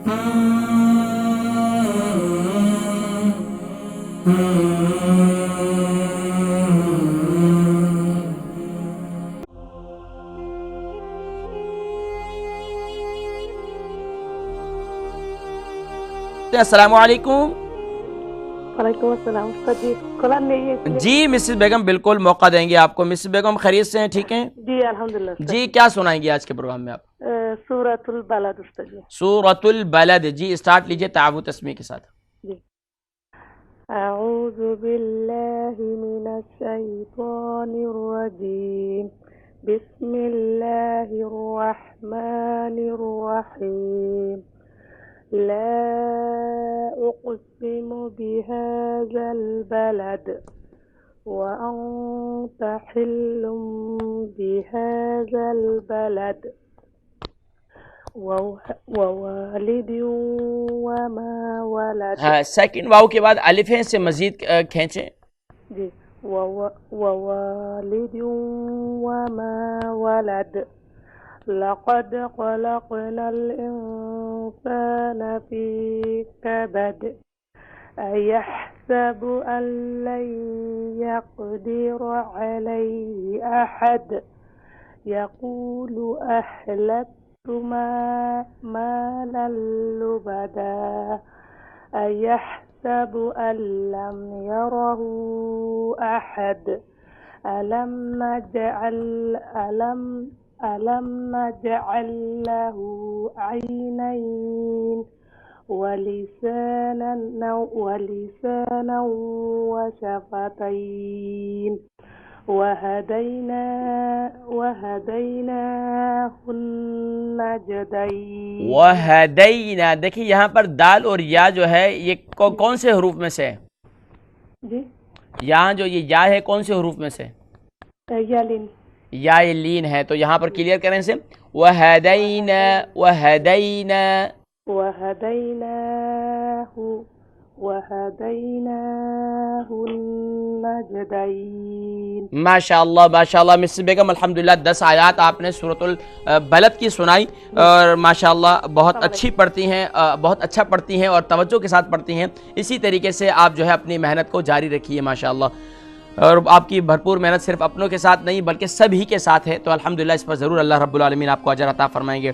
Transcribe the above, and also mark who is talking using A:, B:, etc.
A: अस्सलामु अलैकुम।
B: वालेकुम अस्सलाम। उस्ताद जी कुरान नहीं है इसलिए।
A: जी मिसेस बेगम, बिल्कुल मौका देंगे आपको। मिसेस बेगम खैरियत से हैं? ठीक हैं
B: जी अल्हम्दुलिल्लाह उस्ताद
A: जी। क्या सुनाएंगे आज के प्रोग्राम में आप?
B: सूरतुल बलद उस्ताद जी।
A: सूरतुल बलद। जी स्टार्ट लीजिए तावु तस्मीह के साथ।
B: जी अऊज़ु बिल्लाहि मिनश शैतानिर रजीम। बिस्मिल्लाहिर रहमानिर रहीम। ला उक़्सिमु बिहाज़ल बलद व अंत हिल्लुम बिहाज़ल बलद ववालिद वमा वलद।
A: हाँ, सेकंड वाव के बाद अलिफ है, से मजीद खींचें।
B: जी ववालिद वमा वलद लक़द ख़लक़नल इंसान फ़ी कबद अयहसबु अन लन यक़दिर अलैहि अहद यक़ूलु अहलक्तु मालन लुबदा अयहसबु अन लम यरहु अहद अलम नजअल लहु ऐनैन वलिसानन वशफ़तैन
A: वहदैना। देखिए यहाँ पर दाल और या जो है ये कौन से हरूफ में से है?
B: जी
A: यहाँ जो ये या है कौन से हरूफ में से?
B: यालिन।
A: या ये लीन है, तो यहाँ पर क्लियर करें से वहदैना वहदैना
B: वहदैनाहु नजदैन।
A: माशाअल्लाह माशाअल्लाह। मिसेस बेगम अल्हम्दुलिल्लाह 10 आयात आपने सूरतुल बलद की सुनाई और माशाअल्लाह बहुत अच्छी पढ़ती हैं, बहुत अच्छा पढ़ती हैं और तवज्जो के साथ पढ़ती हैं। इसी तरीके से आप जो है अपनी मेहनत को जारी रखिए माशाअल्लाह। और आपकी भरपूर मेहनत सिर्फ अपनों के साथ नहीं बल्कि सभी के साथ है, तो अल्हम्दुलिल्लाह इस पर ज़रूर अल्लाह रब्बुल आलमीन आपको अजर अता फरमाएंगे।